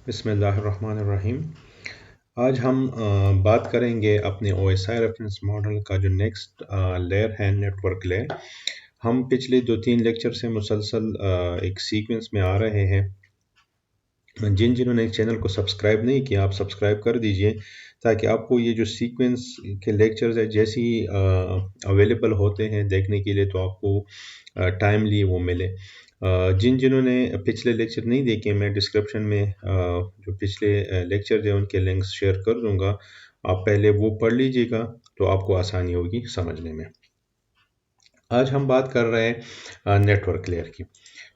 बिस्मिल्लाहिर्रहमानिर्रहीम। आज हम बात करेंगे अपने OSI रेफरेंस मॉडल का जो नेक्स्ट लेयर है, नेटवर्क लेयर। हम पिछले 2-3 लेक्चर से मुसलसल एक सीक्वेंस में आ रहे हैं। जिन्होंने चैनल को सब्सक्राइब नहीं किया, आप सब्सक्राइब कर दीजिए ताकि आपको ये जो सीक्वेंस के लेक्चर्स है जैसी अवेलेबल होते हैं देखने के लिए, तो आपको टाइमली वो मिले। जिन्होंने पिछले लेक्चर नहीं देखे, मैं डिस्क्रिप्शन में जो पिछले लेक्चर हैं उनके लिंक्स शेयर कर दूंगा। आप पहले वो पढ़ लीजिएगा तो आपको आसानी होगी समझने में। आज हम बात कर रहे हैं नेटवर्क लेयर की।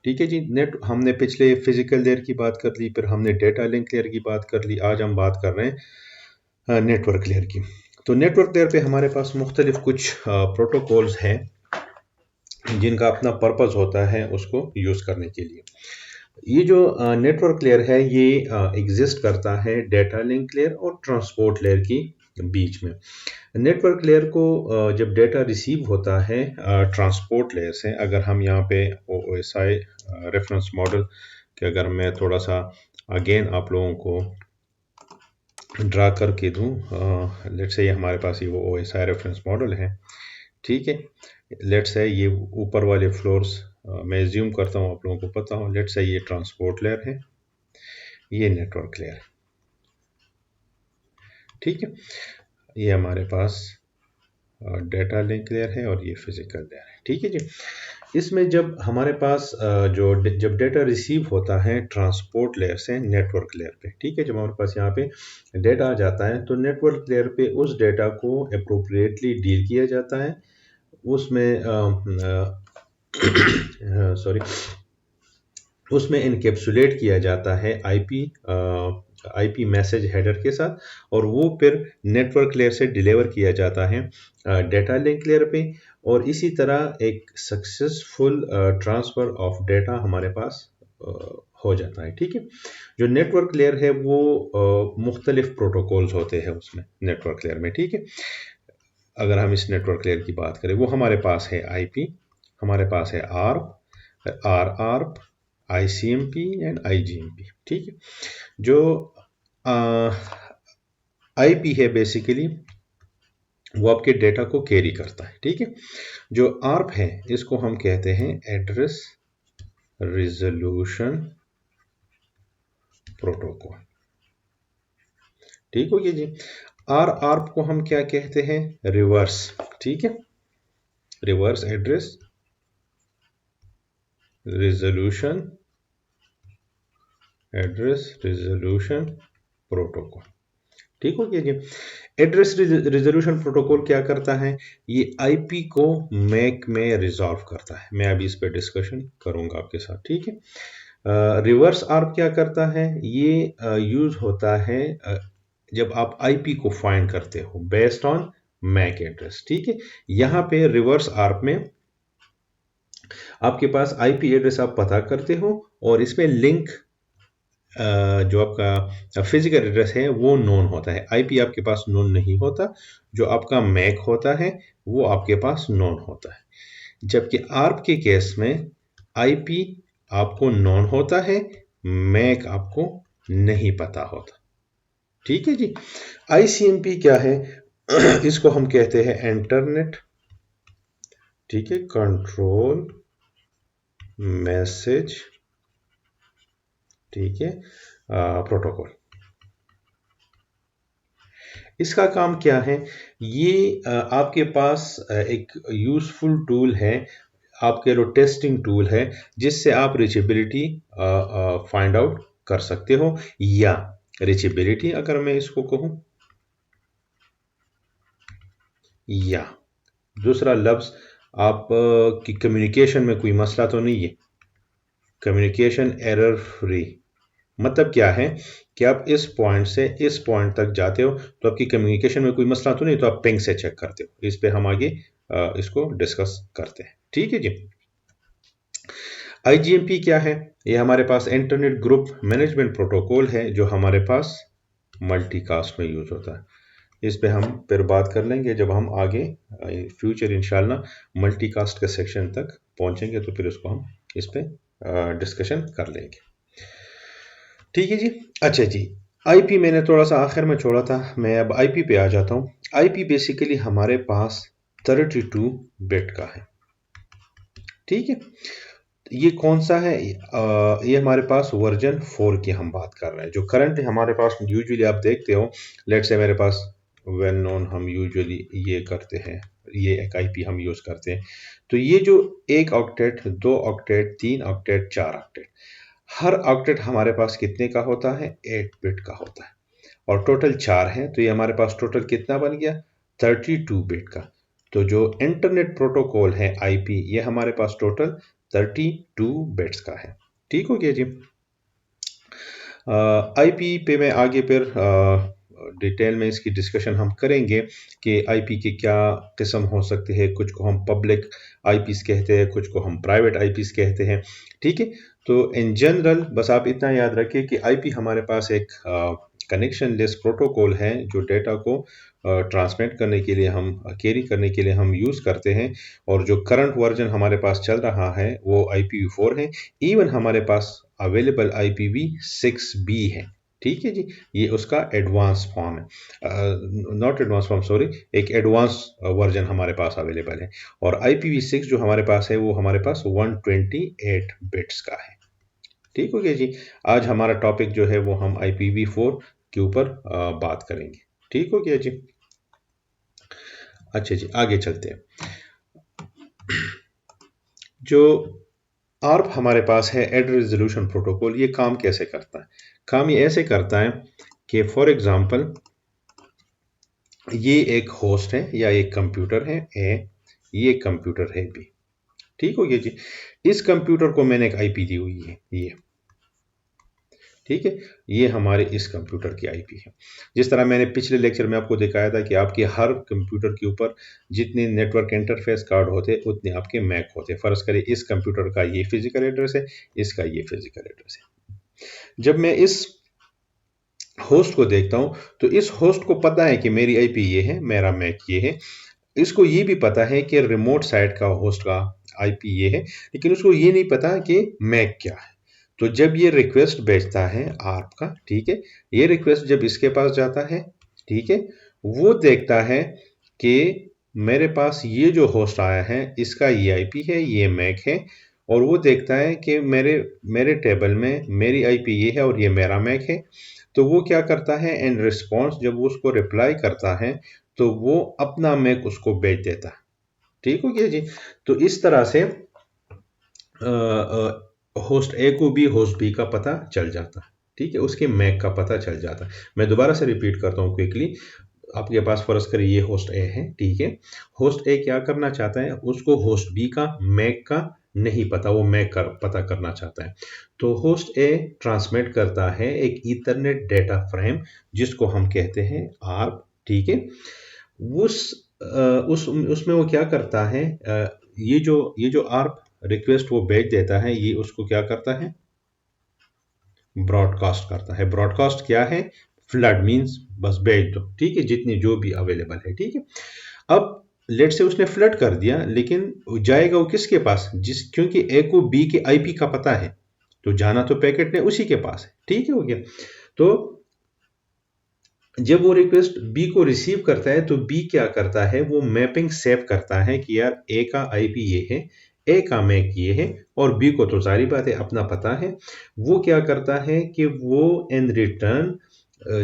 ठीक है जी। हमने पिछले फिजिकल लेयर की बात कर ली, फिर हमने डेटा लिंक लेयर की बात कर ली। आज हम बात कर रहे हैं नेटवर्क लेयर की। तो नेटवर्क लेयर पे हमारे पास मुख्तलिफ कुछ प्रोटोकॉल्स हैं जिनका अपना पर्पस होता है उसको यूज़ करने के लिए। ये जो नेटवर्क लेयर है ये एग्जिस्ट करता है डेटा लिंक लेयर और ट्रांसपोर्ट लेयर की बीच में। नेटवर्क लेयर को जब डेटा रिसीव होता है ट्रांसपोर्ट लेयर से, अगर हम यहाँ पे OSI रेफरेंस मॉडल के अगर मैं थोड़ा सा अगेन आप लोगों को ड्रा करके दूँ, लेट्स से हमारे पास ये वो OSI रेफरेंस मॉडल है। ठीक है, लेट्स से ये ऊपर वाले फ्लोर्स मैं एज्यूम करता हूँ आप लोगों को पता हो। लेट्स से ये ट्रांसपोर्ट लेयर है, ये नेटवर्क लेयर है। ठीक है, ये हमारे पास डेटा लिंक लेयर है और ये फिजिकल लेयर है। ठीक है जी। इसमें जब हमारे पास जब डेटा रिसीव होता है ट्रांसपोर्ट लेयर से नेटवर्क लेयर पे, ठीक है, जब हमारे पास यहाँ पे डेटा आ जाता है तो नेटवर्क लेयर पे उस डेटा को अप्रोप्रिएटली डील किया जाता है। उसमें सॉरी उसमें इनकेप्सुलेट किया जाता है आईपी मैसेज हेडर के साथ, और वो फिर नेटवर्क लेयर से डिलीवर किया जाता है डेटा लिंक लेयर पे। और इसी तरह एक सक्सेसफुल ट्रांसफ़र ऑफ डेटा हमारे पास हो जाता है। ठीक है, जो नेटवर्क लेयर है वो मुख्तलिफ प्रोटोकॉल्स होते हैं उसमें नेटवर्क लेयर में। ठीक है, अगर हम इस नेटवर्क लेयर की बात करें, वो हमारे पास है आईपी, हमारे पास है आर ICMP एंड IGMP। ठीक है, जो आईपी है बेसिकली वो आपके डेटा को कैरी करता है। ठीक है, जो आर्प है इसको हम कहते हैं एड्रेस रिजोल्यूशन प्रोटोकॉल। ठीक हो गया जी। आर्प को हम क्या कहते हैं? रिवर्स। ठीक है, रिवर्स एड्रेस रिजोल्यूशन प्रोटोकॉल। ठीक हो गया जी। एड्रेस रिजोल्यूशन प्रोटोकॉल क्या करता है? ये आईपी को मैक में रिजॉल्व करता है। मैं अभी इस पर डिस्कशन करूंगा आपके साथ। ठीक है, रिवर्स आर्प क्या करता है? ये यूज होता है जब आप आईपी को फाइंड करते हो बेस्ड ऑन मैक एड्रेस। ठीक है, यहां पे रिवर्स आर्प में आपके पास आईपी एड्रेस आप पता करते हो और इसमें लिंक जो आपका फिजिकल एड्रेस है वो नोन होता है। आईपी आपके पास नोन नहीं होता, जो आपका मैक होता है वो आपके पास नोन होता है। जबकि आर्प के केस में आईपी आपको नोन होता है, मैक आपको नहीं पता होता। ठीक है जी। आईसीएमपी क्या है? इसको हम कहते हैं इंटरनेट, ठीक है, कंट्रोल मैसेज, ठीक है, प्रोटोकॉल। इसका काम क्या है? ये आपके पास एक यूजफुल टूल है, आपके जो टेस्टिंग टूल है, जिससे आप रीचेबिलिटी फाइंड आउट कर सकते हो। या रीचेबिलिटी अगर मैं इसको कहूं, या दूसरा लफ्ज आप की कम्युनिकेशन में कोई मसला तो नहीं है, कम्युनिकेशन एरर फ्री। मतलब क्या है कि आप इस पॉइंट से इस पॉइंट तक जाते हो तो आपकी कम्युनिकेशन में कोई मसला तो नहीं, तो आप पिंग से चेक करते हो। इस पे हम आगे इसको डिस्कस करते हैं। ठीक है जी। आईजीएमपी क्या है? ये हमारे पास इंटरनेट ग्रुप मैनेजमेंट प्रोटोकॉल है जो हमारे पास मल्टीकास्ट में यूज होता है। इस पे हम फिर बात कर लेंगे जब हम आगे फ्यूचर इंशाल्लाह मल्टीकास्ट के सेक्शन तक पहुंचेंगे, तो फिर उसको हम इस पे डिस्कशन कर लेंगे। ठीक है जी। अच्छा जी, आईपी मैंने थोड़ा सा आखिर में छोड़ा था, मैं अब आईपी पे आ जाता हूँ। आईपी बेसिकली हमारे पास 32 बिट का है। ठीक है, ये कौन सा है? ये हमारे पास वर्जन 4 की हम बात कर रहे हैं, जो करंट हमारे पास यूजुअली आप देखते हो। लेट्स से मेरे पास वेल नोन, हम यूजुअली ये करते हैं, ये एक आईपी हम यूज करते हैं। तो ये जो एक ऑक्टेट, दो ऑक्टेट, तीन ऑक्टेट, चार ऑक्टेट, हर ऑक्टेट हमारे पास कितने का होता है? 8 बिट का होता है। और टोटल 4 है, तो ये हमारे पास टोटल कितना बन गया? 32 बिट का। तो जो इंटरनेट प्रोटोकॉल है आईपी, ये हमारे पास टोटल 32 बिट्स का है। ठीक हो गया जी। आईपी पे मैं आगे फिर डिटेल में इसकी डिस्कशन हम करेंगे कि आईपी के क्या किस्म हो सकते हैं। कुछ को हम पब्लिक आईपीस कहते हैं, कुछ को हम प्राइवेट आईपीस कहते हैं। ठीक है, तो इन जनरल बस आप इतना याद रखिए कि आईपी हमारे पास एक कनेक्शन लेस प्रोटोकॉल है, जो डेटा को ट्रांसमिट करने के लिए, हम कैरी करने के लिए हम यूज़ करते हैं। और जो करंट वर्जन हमारे पास चल रहा है वो IPv4 है। इवन हमारे पास अवेलेबल IPv6 भी है। ठीक है जी, ये उसका एडवांस फॉर्म है, नॉट एडवांस फॉर्म, सॉरी, एक एडवांस वर्जन हमारे पास अवेलेबल है। और IPv6 जो हमारे पास है वो हमारे पास 128 बिट्स का है। ठीक हो गया जी। आज हमारा टॉपिक जो है वो हम IPv4 के ऊपर बात करेंगे। ठीक हो गया जी। अच्छा जी, आगे चलते हैं। जो आर्प हमारे पास है, एड्रेस रेजोल्यूशन प्रोटोकॉल, ये काम कैसे करता है? काम ये ऐसे करता है कि फॉर एग्जांपल ये एक होस्ट है या एक कंप्यूटर है ए, ये कंप्यूटर है बी। ठीक हो गया जी। इस कंप्यूटर को मैंने एक आईपी दी हुई है ये। ठीक है, ये हमारे इस कंप्यूटर की आईपी है। जिस तरह मैंने पिछले लेक्चर में आपको दिखाया था कि आपके हर कंप्यूटर के ऊपर जितने नेटवर्क इंटरफेस कार्ड होते उतने आपके मैक होते। फर्ज करें इस कंप्यूटर का ये फिजिकल एड्रेस है, इसका ये फिजिकल एड्रेस है। जब मैं इस होस्ट को देखता हूं, तो इस होस्ट को पता है कि मेरी आईपी ये है, मेरा मैक ये है। इसको ये भी पता है कि रिमोट साइट का होस्ट का आईपी ये है, लेकिन उसको ये नहीं पता कि मैक क्या है। तो जब ये रिक्वेस्ट भेजता है आर्प का, ठीक है, ये रिक्वेस्ट जब इसके पास जाता है, ठीक है, वो देखता है कि मेरे पास ये जो होस्ट आया है इसका ये आईपी है, ये मैक है। और वो देखता है कि मेरे मेरे टेबल में मेरी आईपी ये है और ये मेरा मैक है। तो वो क्या करता है, इन रिस्पॉन्स जब वो उसको रिप्लाई करता है, तो वो अपना मैक उसको भेज देता है। ठीक हो गया जी। तो इस तरह से होस्ट ए को भी होस्ट बी का पता चल जाता है। ठीक है, उसके मैक का पता चल जाता है। मैं दोबारा से रिपीट करता हूँ क्विकली। आपके पास फर्ज करिए ये होस्ट ए है, ठीक है। होस्ट ए क्या करना चाहता है, उसको होस्ट बी का मैक का नहीं पता, वो मैक का पता करना चाहता है। तो होस्ट ए ट्रांसमिट करता है एक ईथरनेट डेटा फ्रेम, जिसको हम कहते हैं आर्प। ठीक है, उस उस उसमें वो क्या करता है, ये जो आर्प रिक्वेस्ट वो भेज देता है, ये उसको क्या करता है, ब्रॉडकास्ट करता है। ब्रॉडकास्ट क्या है? फ्लड मींस बस भेज दो। ठीक है, जितनी जो भी अवेलेबल है। ठीक है, अब लेट से उसने फ्लड कर दिया, लेकिन जाएगा वो किसके पास? क्योंकि ए को बी के आईपी का पता है, तो जाना तो पैकेट ने उसी के पास है। ठीक है, हो गया। तो जब वो रिक्वेस्ट बी को रिसीव करता है, तो बी क्या करता है, वो मैपिंग सेव करता है कि यार ए का आईपी ये है, ए का मैक ये है, और बी को तो सारी बात है अपना पता है। वो क्या करता है कि वो इन रिटर्न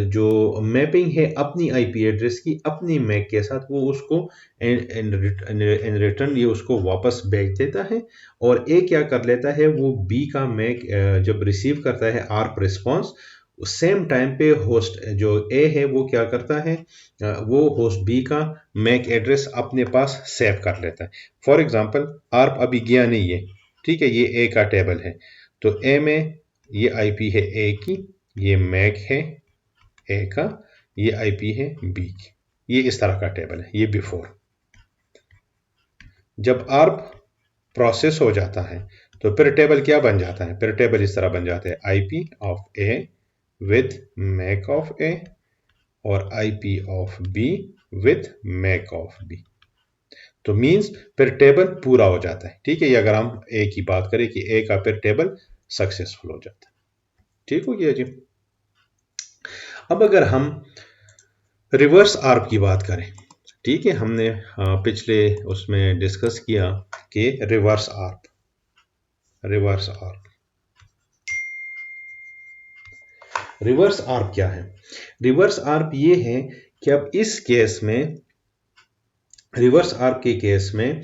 जो मैपिंग है अपनी आईपी एड्रेस की अपनी मैक के साथ, वो उसको इन रिटर्न ये उसको वापस भेज देता है। और ए क्या कर लेता है, वो बी का मैक जब रिसीव करता है आर्प रिस्पॉन्स, सेम टाइम पे होस्ट जो ए है वो क्या करता है, वो होस्ट बी का मैक एड्रेस अपने पास सेव कर लेता है। फॉर एग्जांपल आर्प अभी गया नहीं है, ठीक है, ये ए का टेबल है, तो ए में ये आईपी है ए की, ये मैक है ए का, ये आईपी है बी की। ये इस तरह का टेबल है, ये बिफोर। जब आर्प प्रोसेस हो जाता है, तो फिर टेबल क्या बन जाता है? फिर टेबल इस तरह बन जाता है, IP of A with mac of A और IP of B with mac of B। तो मींस फिर टेबल पूरा हो जाता है। ठीक है, ये अगर हम ए की बात करें कि ए का फिर टेबल सक्सेसफुल हो जाता है। ठीक हो गया जी। अब अगर हम रिवर्स आर्प की बात करें, ठीक है, हमने पिछले उसमें डिस्कस किया कि रिवर्स आर्प क्या है। रिवर्स आर्प ये है कि अब इस केस में, रिवर्स आर्प के केस में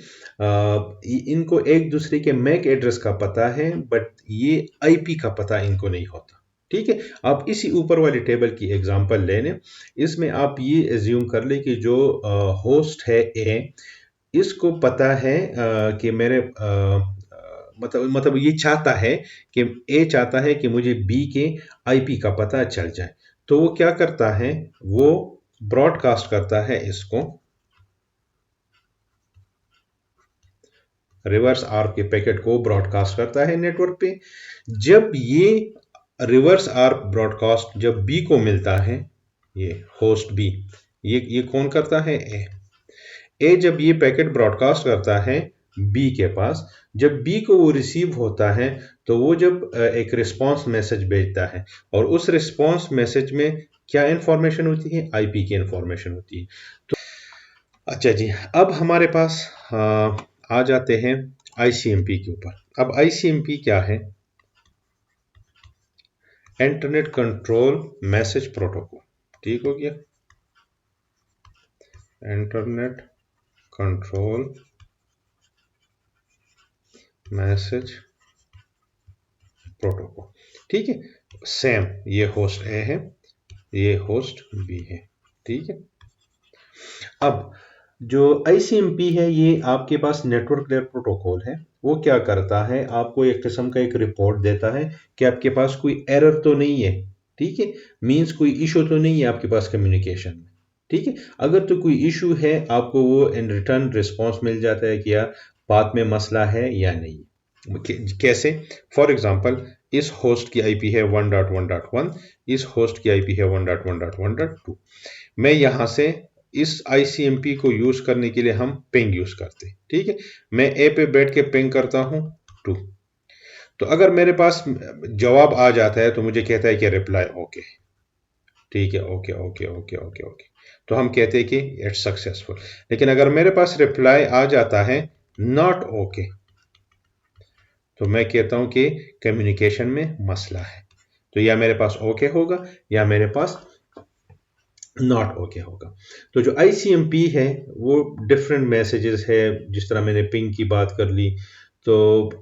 इनको एक दूसरे के मैक एड्रेस का पता है, बट ये आईपी का पता इनको नहीं होता। ठीक है, आप इसी ऊपर वाली टेबल की एग्जांपल ले लें। इसमें आप ये एज्यूम कर ले कि जो होस्ट है ए, इसको पता है कि मेरे मतलब ये चाहता है कि ए चाहता है कि मुझे बी के आईपी का पता चल जाए। तो वो क्या करता है, वो ब्रॉडकास्ट करता है इसको, रिवर्स आर्प के पैकेट को ब्रॉडकास्ट करता है नेटवर्क पे। जब ये रिवर्स आर्प ब्रॉडकास्ट जब बी को मिलता है, ये होस्ट बी, ये कौन करता है, ए जब ये पैकेट ब्रॉडकास्ट करता है बी के पास, जब बी को वो रिसीव होता है, तो वो जब एक रिस्पांस मैसेज भेजता है, और उस रिस्पांस मैसेज में क्या इंफॉर्मेशन होती है, आईपी की इंफॉर्मेशन होती है। तो अच्छा जी, अब हमारे पास आ जाते हैं आईसीएमपी के ऊपर। अब आईसीएमपी क्या है, इंटरनेट कंट्रोल मैसेज प्रोटोकॉल। ठीक हो गया, इंटरनेट कंट्रोल मैसेज प्रोटोकॉल। ठीक है, सेम, ये होस्ट ए है, ये होस्ट बी है। ठीक है, अब जो आईसीएमपी है, ये आपके पास नेटवर्क लेयर प्रोटोकॉल है। वो क्या करता है, आपको एक किस्म का एक रिपोर्ट देता है कि आपके पास कोई एरर तो नहीं है। ठीक है, मींस कोई इशू तो नहीं है आपके पास कम्युनिकेशन में। ठीक है, अगर तो कोई इशू है, आपको वो इन रिटर्न रिस्पॉन्स मिल जाता है कि यार बात में मसला है या नहीं। कैसे, फॉर एग्जांपल, इस होस्ट की आईपी है 1.1.1, इस होस्ट की आईपी है 1.1.1.2। मैं यहां से इस आईसीएमपी को यूज करने के लिए हम पिंग यूज करते हैं। ठीक है, मैं ए पे बैठ के पिंग करता हूं 2। तो अगर मेरे पास जवाब आ जाता है तो मुझे कहता है कि रिप्लाई ओके। ठीक है, okay okay okay okay okay, तो हम कहते हैं कि इट्स सक्सेसफुल। लेकिन अगर मेरे पास रिप्लाई आ जाता है नॉट ओके, तो मैं कहता हूं कि कम्युनिकेशन में मसला है। तो या मेरे पास ओके होगा या मेरे पास नॉट ओके होगा। तो जो आईसीएमपी है वो डिफरेंट मैसेजेस है। जिस तरह मैंने पिंग की बात कर ली, तो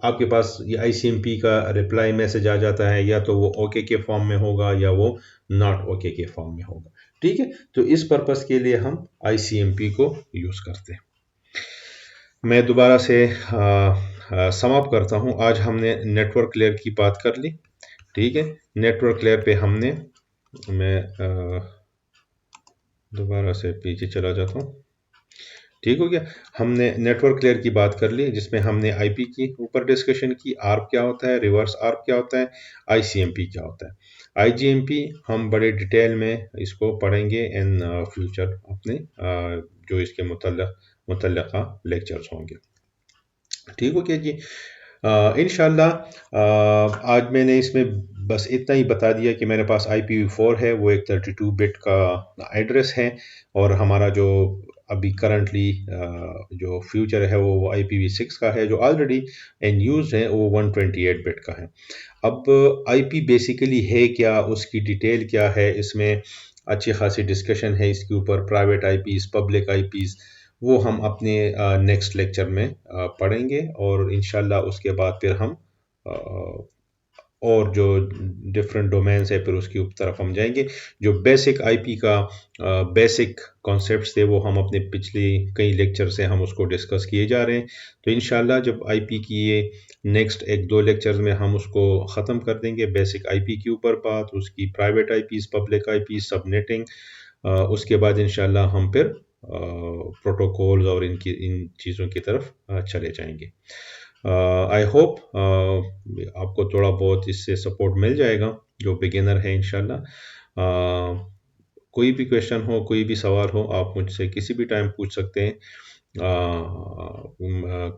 आपके पास ये आईसीएमपी का रिप्लाई मैसेज आ जाता है, या तो वो ओके के फॉर्म में होगा या वो नॉट ओके के फॉर्म में होगा। ठीक है, तो इस पर्पस के लिए हम आईसीएमपी को यूज करते हैं। मैं दोबारा से समाप्त करता हूं। आज हमने नेटवर्क लेयर की बात कर ली। ठीक है, नेटवर्क लेयर पे हमने, मैं दोबारा से पीछे चला जाता हूँ। ठीक हो गया, हमने नेटवर्क लेयर की बात कर ली, जिसमें हमने आईपी की ऊपर डिस्कशन की, आर्प क्या होता है, रिवर्स आर्प क्या होता है, आईसीएमपी क्या होता है। आईजीएमपी हम बड़े डिटेल में इसको पढ़ेंगे इन फ्यूचर अपने जो इसके मुतल्लिका लेक्चर्स होंगे। ठीक हो गया जी। इंशाल्लाह आज मैंने इसमें बस इतना ही बता दिया कि मेरे पास IPv4 है, वो एक 32 बिट का एड्रेस है, और हमारा जो अभी करंटली जो फ्यूचर है वो IPv6 का है, जो ऑलरेडी इन यूज है वो 128 बिट का है। अब आईपी बेसिकली है क्या, उसकी डिटेल क्या है, इसमें अच्छी खासी डिस्कशन है इसके ऊपर, प्राइवेट आईपीज, पब्लिक आईपीज, वो हम अपने नेक्स्ट लेक्चर में पढ़ेंगे, और इंशाल्लाह उसके बाद फिर हम और जो डिफरेंट डोमेन्स है फिर उसकी तरफ हम जाएंगे। जो बेसिक आईपी का बेसिक कॉन्सेप्ट्स थे वो हम अपने पिछले कई लेक्चर से हम उसको डिस्कस किए जा रहे हैं। तो इंशाल्लाह जब आईपी की ये नेक्स्ट एक दो लेक्चर्स में हम उसको ख़त्म कर देंगे, बेसिक आईपी के ऊपर बात, उसकी private IPs, public IPs, subnetting, उसके बाद इंशाल्लाह हम फिर प्रोटोकॉल्स और इन चीज़ों की तरफ चले जाएंगे। आई होप आपको थोड़ा बहुत इससे सपोर्ट मिल जाएगा जो बिगिनर है इंशाल्लाह। कोई भी क्वेश्चन हो, कोई भी सवाल हो, आप मुझसे किसी भी टाइम पूछ सकते हैं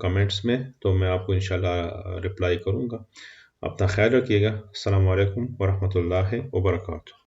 कमेंट्स में, तो मैं आपको इंशाल्लाह रिप्लाई करूँगा। अपना ख्याल रखिएगा। अस्सलाम वालेकुम वरहमतुल्लाहि वबरकातुहू।